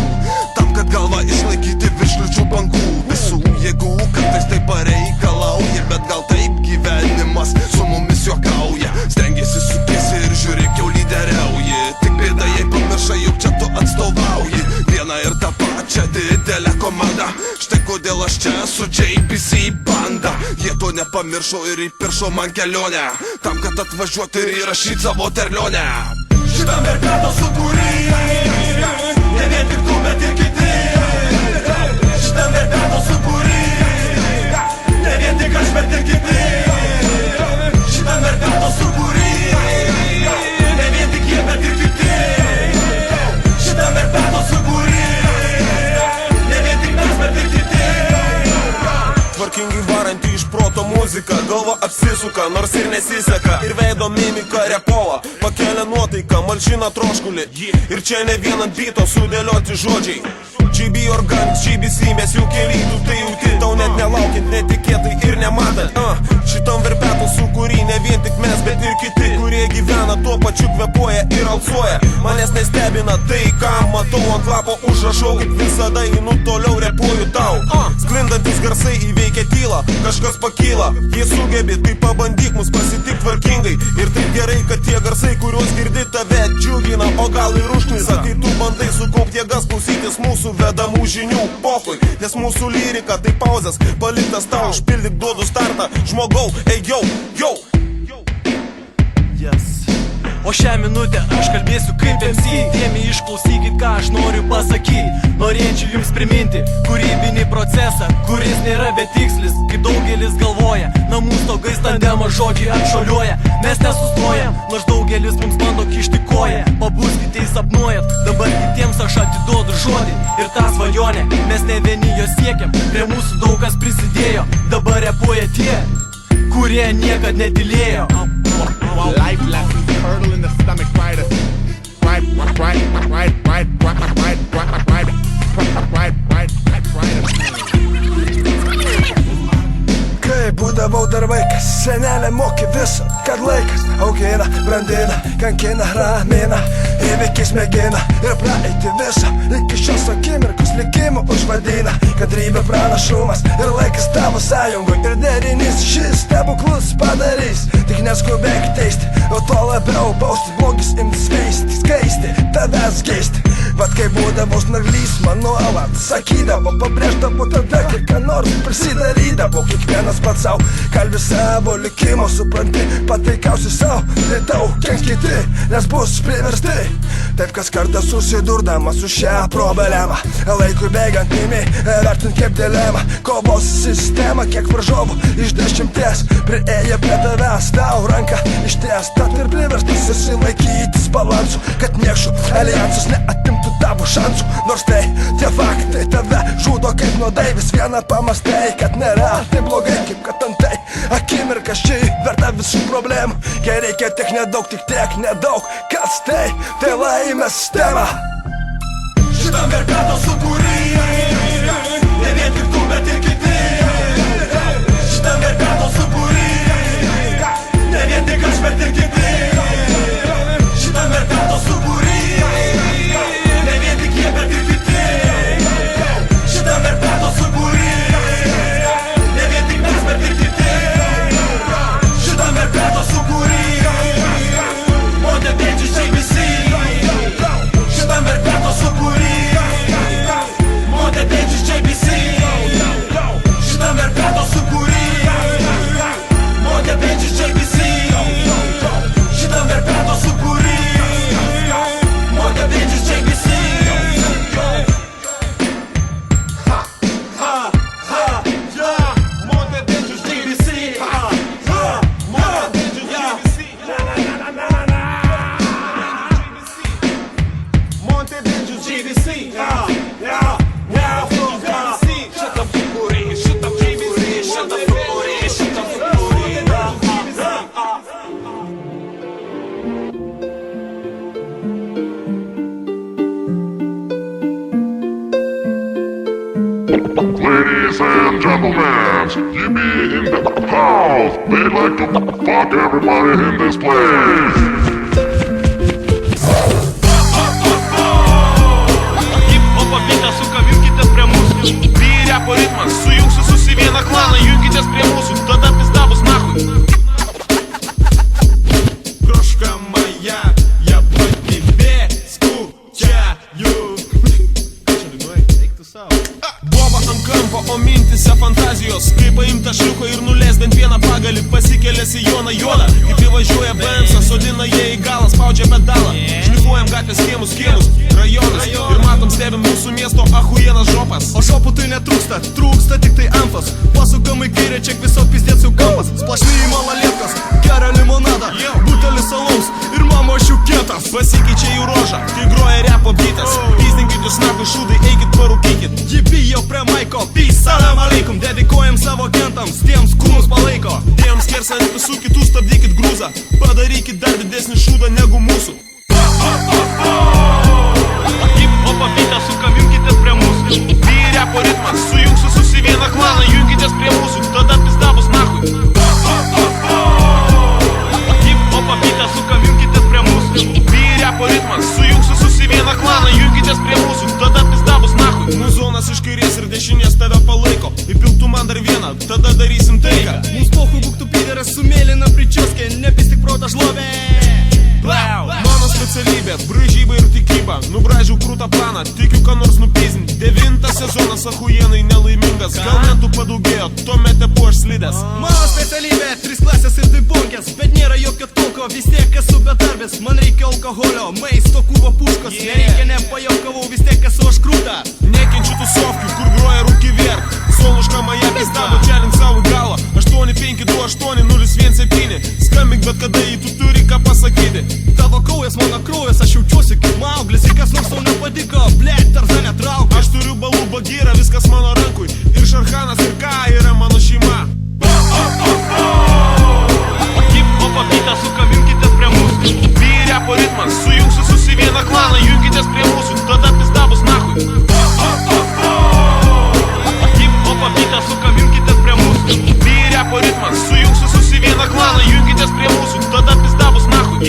tam, kad galvą išlaikyti virš liūčių bangų. Visų jėgų kartais tai pareikalauja, bet gal taip gyvenimas su mumis juokauja. Stengiasi sukiesi ir žiūrėk jau lyderiauji, tik bėda jei pamiršai, juk čia tu atstovauji vieną ir tą pačią didelę komandą. Štai kodėl aš čia su JBC banda. Jie to nepamiršo ir įpiršo man kelionę, tam kad atvažiuoti ir įrašyti savo terlionę. Šitam merkato sukūrį, ne vien tik tu, bet ir kiti. Šitam merkato sukūrį, ne vien tik aš, bet ir kiti. Šitam merkato sukūrį, ne vien tik jie, bet ir kiti. Šitam merkato sukūrį, ne vien tik mes, bet ir kiti. Tvarkingai varanti iš proto muzika, galva apsisuka, nors ir nesiseka. Ir veido mimika repola, pakelia nuotaiką, malšina troškulį. Ir čia ne vien ant beato sudėlioti žodžiai. GB Organics, GBC, mes jau keliai, tu tai jauti. Tau net nelaukiant, netikėtai ir nematant. Šitam verpeto sukūrį ne vien tik mes, bet ir kiti, kurie gyvena tuo pačiu, kvepuoja ir alsuoja. Manęs nestebina tai, ką matau ant lapo užrašau, kaip visada einu toliau, repuoju tau. Sklindantis garsai įveikia tylą, kažkas pakyla. Jei sugebi, tai pabandyk mus pasitik tvarkingai. Ir taip gerai, kad tie garsai, kuriuos girdi, tave džiugina, o gal ir užknisa, kai tu bandai sukaupti jėgas klausytis mūsų vedamų žinių pokui. Nes mūsų lyrika tai pauzės, paliktas tau, užpildyk, duodu startą. Žmogau, ey, yo, yo. Yes. O šią minutę aš kalbėsiu kaip MC. Dėmesį išklausykit, ką aš noriu pasakyti. Norėčiau jums priminti kūrybinį procesą, kuris nėra betikslis, kaip daugelis galvoja. Namų stogais tandemo žodžiai atšuoliuoja. Mes nesustojam, nors daugelis mums bando kišti koją. Pabuskite, sapnuojat, dabar kitiems aš atiduodu žodį. Ir tą svajonę mes ne vieni jos siekiam, prie mūsų daug kas prisidėjo. Dabar repuoja tie, kurie niekad netylėjo. Life left me curdle in the stomach, right. Kai būdavau dar vaikas, senelė mokė visą, kad laikas augina, brandina, kankina, ramina, įvykiais mėgina ir praeitį visą. Iki šios akimirkos likimo užvadina, kantrybė pranašumas ir laikas tavo sąjungoj. Ir derinys šis stebuklus padarys, tik neskubėk teisti, o to labiau bausti. Blogis imtis veisti, skaisti, tavęs keisti. Vat kai būdavo snarglys, man nuolat sakydavo, pabrėždavo tada, kai ką nors prisidarydavo. Kiekvienas pats savo kalbi savo likimo, supranti, pataikausi savo, tai tau kenks kiti, nes bus priversti. Taip kas kartą susidurdama su šią problemą, laikui bėgant imi vertint kaip dilemą. Kovos sistema, kiek varžovų iš 10 prieėję prie tavęs, tau ranką išties, tad ir priverstas esi laikytis balansų, kad niekšų alijansus neatimtų tavo šansų. Nors tai tie faktai tave žudo kaip nuodai, vis vieną pamastai, kad nėra tai blogai, kaip kad antai akimirka ši verta visų problemų. Kai reikia tiek nedaug, tik tiek nedaug, kas tai laimės tema. Šitam merkato sukūrį, ne vien tik tu, bet ir kiti. Šitam merkato sukūrį, ne vien tik aš, bet ir kiti. Šitam merkato sukūrį, ne vien tik jie, bet ir kiti. Šitam merkato sukūrį, ne vien tik mes, bet ir kiti. Šitam merkato sukūrį, modebėdžius JBC. Šitam merkato sukūrį, modebėdžius JBC. Šitam merkato sukūrį, GVC, now from GVC. Shut up, Fury, shut up, GVC, shut up, Fury, shut up, Fury. Ladies and gentlemen, give me in the house. They'd like to fuck everybody in this place. Hip-hopo bitą sukavinkitės prie mūsų. Vyriapo ritmas, sujungsiu susi vieną klaną. Junkitės prie mūsų, tada pizda bus nahui. Крошка моя, я по тебе скучаю. Boba ant kampo, o mintise fantazijos. Kaip paimta šliuko ir nuleis bent vieną pagalį. Pasikelia sijoną juodą. Kaip įvažiuoja Benzą, sodina jie į galą, spaudžia pedalą. Šlifuojam gatvės kiemus, rajonas. Ir matom, stebim mūsų miesto ahujienas žopas. O šopų tai netrūksta, trūksta tik tai amfas. Pasukam į kairę, čia viso pizdėtsių kampas. Splašniai malalėtkas, geria limonadą, butelis salaus ir mamo šiukėtas. Pasikeičia jų rožą, kai groja repo bitas. Pizdinkit jūs nakų šūdai, eikit parūkykit. Ji bijo prie maiko, peace, salam aleikum. Dedikuojam savo kentams, tiems kūnus palaiko. Dėjom skersą ant visų kitų, stabdykit grūzą. Padarykit dar didesnį šūdą negu mūsų. Hip-hopo bitą sukavinkitės prie mūsų. Vyriapo ritmas, sujungsiu susi vieną klaną. Junkitės prie mūsų, tada pizda bus nahui. Hip-hopo bitą sukavinkitės prie mūsų. Vyriapo ritmas, sujungsiu susi vieną klaną. Junkitės prie mūsų, tada pizda bus nahui. Muzonas iš kairės ir dešinės tave palaiko. Įpiltų man dar vieną, tada darysim taiką. Mums pohui būk tu pideras su mėlyna pričioskė. Nepis tik proto žlovė. Mano specialybė, braižyba ir tikyba. Nubražiau krūtą planą, tikiu, ką nors nupizint. 9 sezonas ahujienai nelaimingas. Gal metų padaugėjo, tuomet tepu aš slidęs. Mano specialybė, 3 klasės ir 2 bonkės. Bet nėra jokio tolko, vis tiek esu bedarbis. Man reikia alkoholio, maisto, kubo puškos. Nereikia nepajokavau, vis tiek esu aš krūta. Nekenčiu tų sofkių, kur groja rūki vėrk. Soluška maja pizda, čelint savo galą. 8528117. Skambink bet kada jį tu turi ką pasakyti. Tavo kraujas, mano kraujas, aš jaučiuosi kaip Mauglis. Ir kas nors tau nepatiko, blėt, Tarzanė trauk. Aš turiu balų bagyrą, viskas mano rankui. Ir Šarchanas ir ką yra mano šeima. Hip-hopo bitą sukavinkitės prie mūsų. Vyriapo ritmas, sujungsiu susi vieną klaną. Junkitės prie mūsų, tada pizda bus nahui. Hip-hopo bitą sukavinkitės prie mūsų. Vyriapo ritmas, sujungsiu susi vieną klaną. Junkitės prie mūsų, tada pizda bus nahui.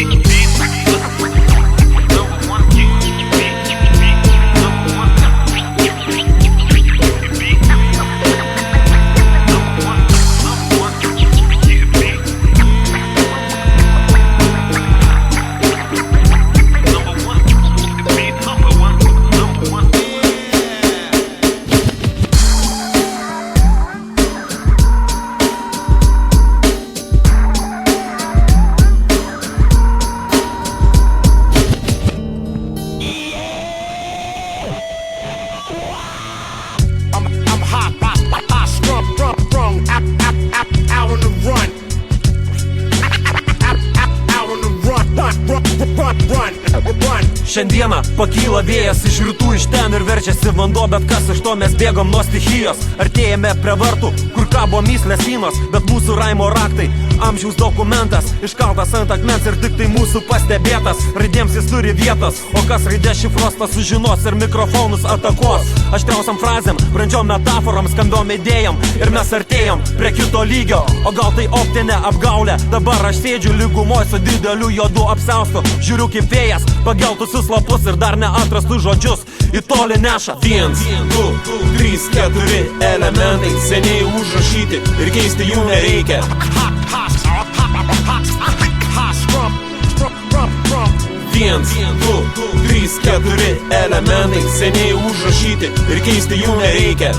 Šiandieną pakyla vėjas iš rytų, iš ten ir verčiasi vanduo, bet kas iš to mes bėgom nuo stichijos. Artėjame prie vartų, kur kabo myslės vynos, bet mūsų raimo raktai, amžiaus dokumentas, iškaltas ant akmens ir tik tai mūsų pastebėtas. Raidėms jis turi vietos, o kas raidė šifruos, tas sužinos ir mikrofonus atakos. Aštriausiam frazėm, brandžiom metaforam, skambiom idėjom ir mes artėjom prie kito lygio. O gal tai optinė apgaulė, dabar aš sėdžiu lygumoj su dideliu juodu apsiaustu. Žiūriu kaip vėjas, pageltusius lapus ir dar neatrastus žodžius į tolį neša. 1, 2, 3, 4 elementai seniai užrašyti ir keisti jų nereikia. 1, 2, 3, 4 elementai seniai užrašyti ir keisti jų nereikia.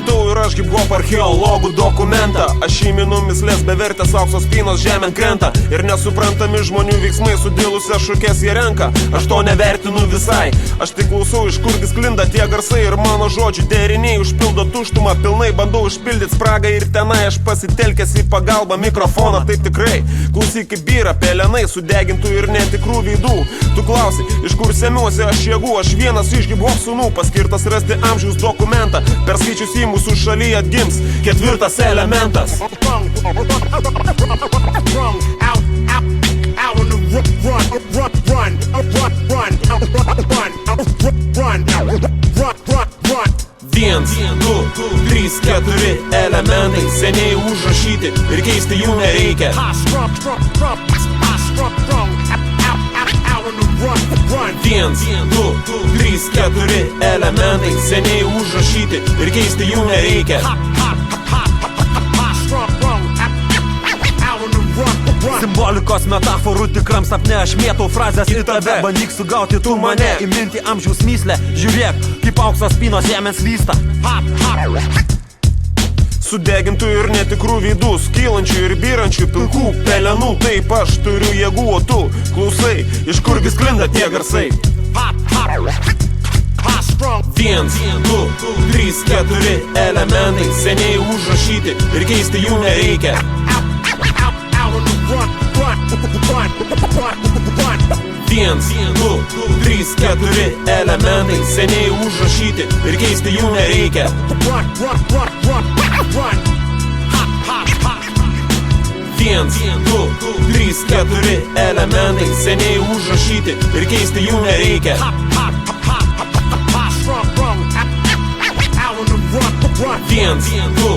matau ir aš kaip hop archeologų dokumentą. Aš įminu mislės bevertės aukso spynos žemėn krenta. Ir nesuprantami žmonių veiksmai sudėlusią šukės jie renka. Aš to nevertinu visai. Aš tik klausau, iš kurgi sklinda tie garsai. Ir mano žodžių deriniai užpildo tuštumą. Pilnai bandau užpildyti spragą. Ir tenai aš pasitelkęs į pagalbą mikrofoną. Taip tikrai, klausyk kaip byra pelenai sudegintų ir netikrų veidų. Tu klausi, iš kur semiuosi aš jėgų. Aš vienas iš hip-hop sūnų, paskirtas rasti amžiaus dokumentą. Per skaičius į mūsų šalyje atgims ketvirtas elementas. Viens, du, trys, keturi elementai seniai užrašyti ir keisti jų nereikia. Viens, du, trys, keturi elementai seniai užrašyti ir keisti jų nereikia. Simbolikos metaforų tikram sapne aš mėtau frazės į tave. Bandyk sugauti tu mane, įminti amžiaus myslę. Žiūrėk, kaip auksas spynos žemėn slysta. Sudegintų ir netikrų veidų, skylančių ir byrančių pilkų pelenų. Taip aš turiu jėgų, o tu klausai, iš kurgi sklinda tie garsai. Viens, du, trys, keturi elementai seniai užrašyti ir keisti jų nereikia. Viens, du, trys, keturi elementai seniai užrašyti ir keisti jų nereikia. Viens, du, trys, keturi elementai seniai užrašyti ir keisti jų nereikia. Viens, du,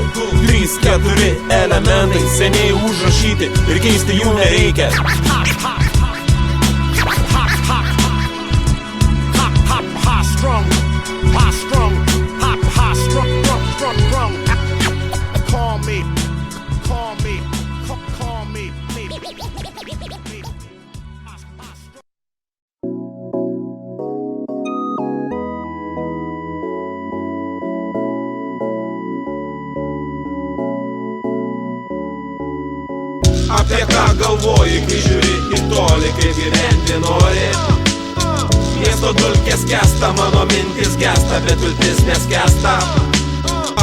trys, keturi elementai seniai užrašyti ir keisti jų nereikia. Apie ką galvoji, kai žiūri į tolį, kaip gyventi nori? Miesto dulkės skęsta, mano mintis gęsta, bet viltis neskęsta.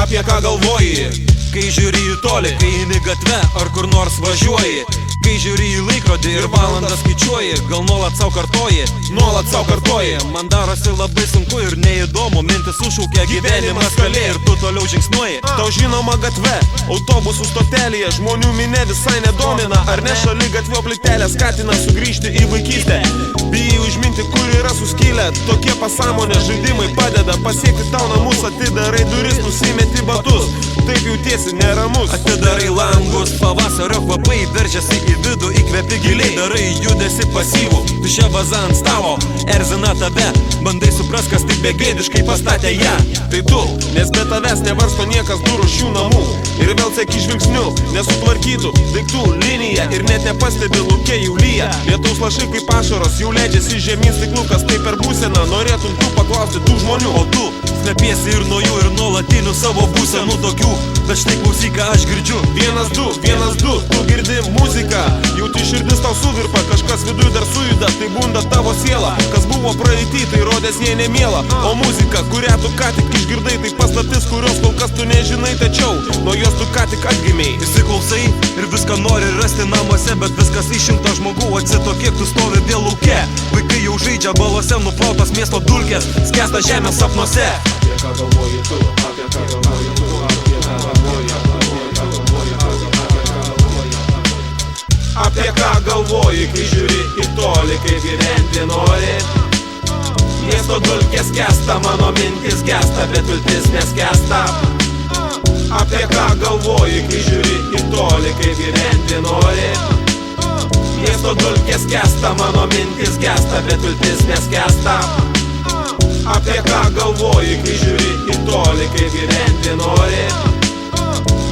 Apie ką galvoji, kai žiūri į tolį, kai eini gatve ar kur nors važiuoji? Kai žiūri į laikrodį ir valandą skaičiuoji, gal nuolat sau kartoji, man darosi labai sunku ir neįdomu, mintis sušaukia gyvenimas kalė ir tu toliau žingsniuoji. Tau žinoma gatve, autobusų stotelėje, žmonių minė visai nedomina. Ar ne šaly gatvio plytelė skatina sugrįžti į vaikystę? Bijai užminti, kur yra suskylę, tokie pasąmonės žaidimai padeda pasiekti tau namus. Atidarai duris, nusimeti batus, taip jautiesi neramus. Atidarai langus, pavasario kvapai veržiasi į vidų, įkvepi giliai, darai judesi pasyvų. Tuščia vaza ant stalo, erzina tave, bandai supras, kas taip begėdiškai pastatė ją. Tai tu, nes be tavęs nevarsto niekas durų šių namų. Ir vėl seki žvilgsniu, nesutvarkytų daiktų linija. Ir net nepastebi, lauke jau lyja. Lietaus lašai kaip ašaros, jau leidžiasi žemyn stiklukas. Tai per būseną norėtum tu paklausti tų žmonių. O tu slepiesi ir nuo jų ir nuolatinių savo būsenų tokių. Bet štai klausyk, ką aš girdžiu. Vienas, du, tu girdi muziką. Jauti širdis tau suvirpa, kažkas viduj dar sujuda. Tai bunda tavo siela, kas buvo praeity, tai rodės jie nemiela. O muzika, kurią tu ką tik išgirdai, tai paslaptis, kurios kol kas tu nežinai. Tačiau nuo jos tu ką tik atgimei. Įsiklausai ir viską nori rasti namuose, bet viskas išimta žmogų. Atsitokėk, tu stovi vėl lauke. Vaikai jau žaidžia balose, nuplautas miesto dulkės, skęsta žemės sapnuose. Apie ką galvoji tu, apie ką galvoji tu, apie ką galvoji, apie ką galvoji, kai žiūri į tolį, kaip gyventi nori? Miesto dulkės skęsta, mano mintis gęsta, bet viltis neskęsta. Apie ką galvoji, kai žiūri į tolį, kaip gyventi nori? Miesto dulkės skęsta, mano mintis gęsta, bet viltis neskęsta. Apie ką galvoji, kai žiūri į tolį, kaip gyventi nori?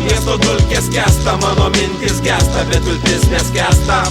Miesto dulkės skęsta, mano mintis gęsta, bet viltis neskęsta.